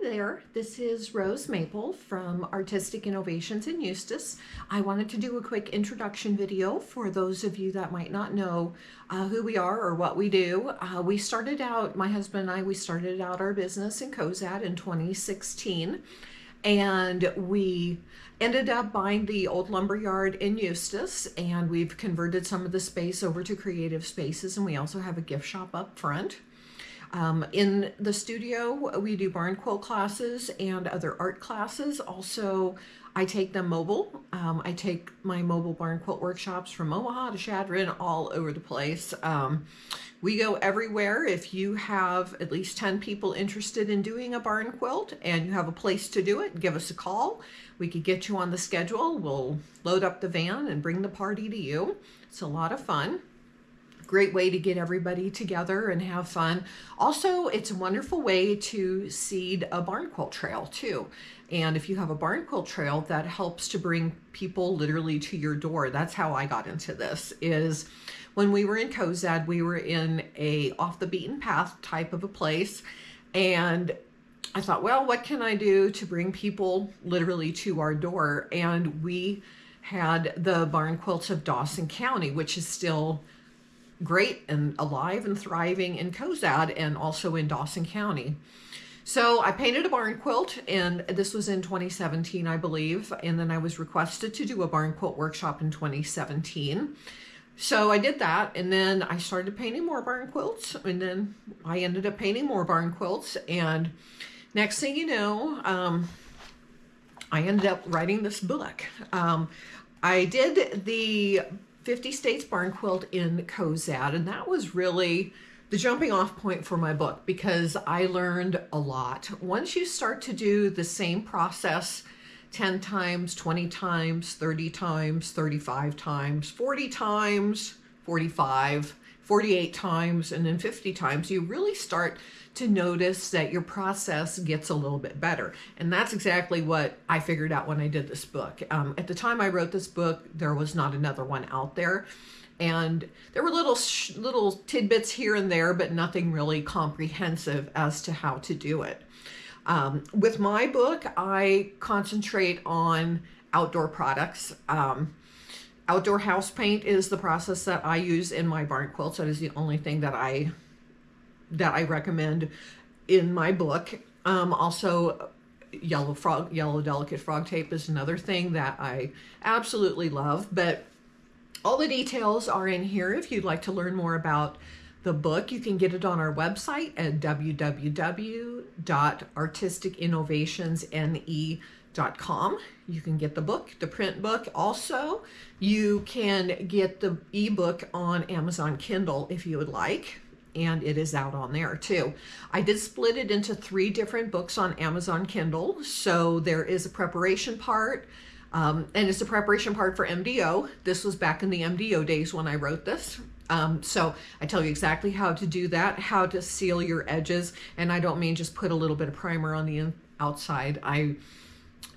there, this is Rose Maple from Artistic Innovations in Eustis. I wanted to do a quick introduction video for those of you that might not know who we are or what we do. We started out, my husband and I, we started out our business in Cozad in 2016, and we ended up buying the old lumber yard in Eustis, and we've converted some of the space over to creative spaces, and we also have a gift shop up front. In the studio, we do barn quilt classes and other art classes. Also, I take them mobile. I take my mobile barn quilt workshops from Omaha to Chadron, all over the place. We go everywhere. If you have at least 10 people interested in doing a barn quilt and you have a place to do it, give us a call. We could get you on the schedule. We'll load up the van and bring the party to you. It's a lot of fun. Great way to get everybody together and have fun. Also, it's a wonderful way to seed a barn quilt trail too. And if you have a barn quilt trail, that helps to bring people literally to your door. That's how I got into this, is when we were in Cozad, we were in a off the beaten path type of a place. And I thought, well, what can I do to bring people literally to our door? And we had the barn quilts of Dawson County, which is still great and alive and thriving in Cozad and also in Dawson County. So I painted a barn quilt, and this was in 2017, I believe. And then I was requested to do a barn quilt workshop in 2017. So I did that, and then I started painting more barn quilts, and then I ended up painting more barn quilts. And next thing you know, I ended up writing this book. I did the 50 States Barn Quilt in Cozad, and that was really the jumping off point for my book, because I learned a lot. Once you start to do the same process 10 times, 20 times, 30 times, 35 times, 40 times, 45, 48 times, and then 50 times, you really start to notice that your process gets a little bit better. And that's exactly what I figured out when I did this book. At the time I wrote this book, there was not another one out there. And there were little tidbits here and there, but nothing really comprehensive as to how to do it. With my book, I concentrate on outdoor products. Outdoor house paint is the process that I use in my barn quilts. That is the only thing that I recommend in my book. Also, yellow delicate frog tape is another thing that I absolutely love. But all the details are in here. If you'd like to learn more about the book, you can get it on our website at www.artisticinnovationsne.com. You can get the book, the print book. Also, you can get the ebook on Amazon Kindle if you would like, and it is out on there too. I did split it into 3 different books on Amazon Kindle. So there is a preparation part, and it's a preparation part for MDO. This was back in the MDO days when I wrote this. So I tell you exactly how to do that, how to seal your edges. And I don't mean just put a little bit of primer on the outside. I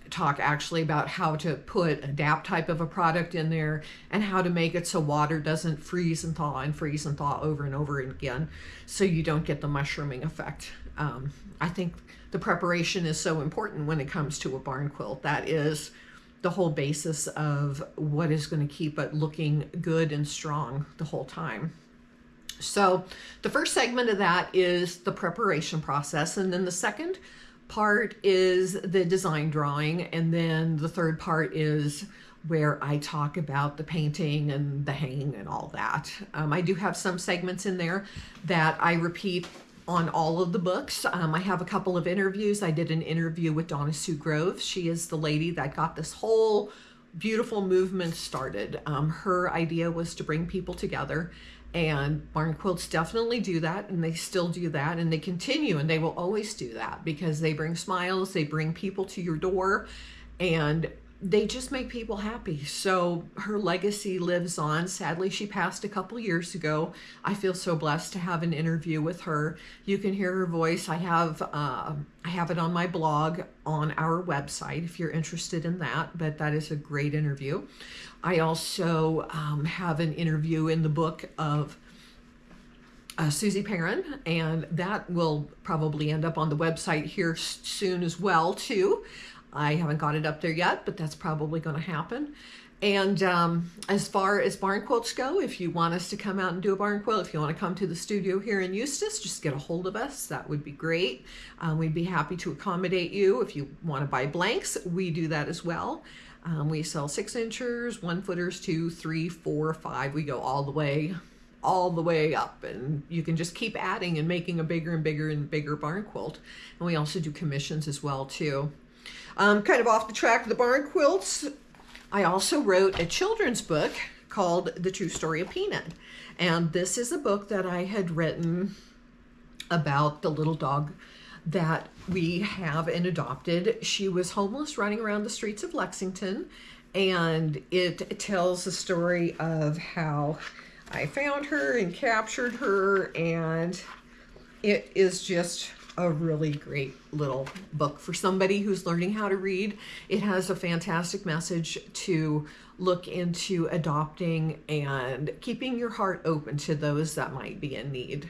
talk actually about how to put a DAP type of a product in there and how to make it so water doesn't freeze and thaw over and over again, so you don't get the mushrooming effect. I think the preparation is so important when it comes to a barn quilt. That is the whole basis of what is going to keep it looking good and strong the whole time. So the first segment of that is the preparation process, and then the second part is the design drawing, and then the third part is where I talk about the painting and the hanging and all that. I do have some segments in there that I repeat on all of the books. I have a couple of interviews. I did an interview with Donna Sue Groves. She is the lady that got this whole beautiful movement started. Her idea was to bring people together, and barn quilts definitely do that, and they still do that, and they continue, and they will always do that, because they bring smiles, they bring people to your door, and they just make people happy. So her legacy lives on. Sadly, she passed a couple years ago. I feel so blessed to have an interview with her. You can hear her voice. I have it on my blog on our website if you're interested in that, but that is a great interview. I also have an interview in the book of Susie Perrin, and that will probably end up on the website here soon as well too. I haven't got it up there yet, but that's probably going to happen. And as far as barn quilts go, if you want us to come out and do a barn quilt, if you want to come to the studio here in Eustis, just get a hold of us. That would be great. We'd be happy to accommodate you. If you want to buy blanks, we do that as well. We sell 6-inchers, 1-footers, 2, 3, 4, 5. We go all the way up, and you can just keep adding and making a bigger and bigger and bigger barn quilt. And we also do commissions as well too. Kind of off the track of the barn quilts, I also wrote a children's book called The True Story of Peanut. And this is a book that I had written about the little dog that we have and adopted. She was homeless running around the streets of Lexington, and it tells the story of how I found her and captured her, and it is just a really great little book for somebody who's learning how to read. It has a fantastic message to look into adopting and keeping your heart open to those that might be in need.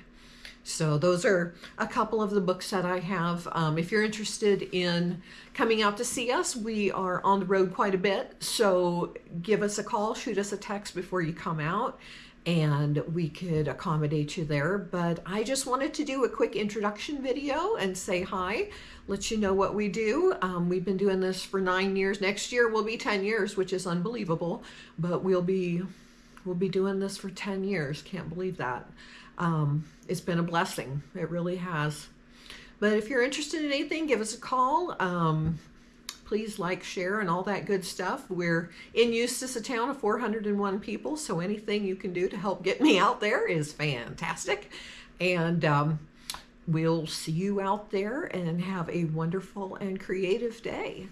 So those are a couple of the books that I have. If you're interested in coming out to see us, we are on the road quite a bit. So give us a call, shoot us a text before you come out, and we could accommodate you there. But I just wanted to do a quick introduction video and say hi, let you know what we do. We've been doing this for 9 years. Next year will be 10 years, which is unbelievable, but we'll be doing this for 10 years. Can't believe that. It's been a blessing. It really has. But if you're interested in anything, give us a call. Please like, share, and all that good stuff. We're in Eustis, a town of 401 people, so anything you can do to help get me out there is fantastic. And we'll see you out there, and have a wonderful and creative day.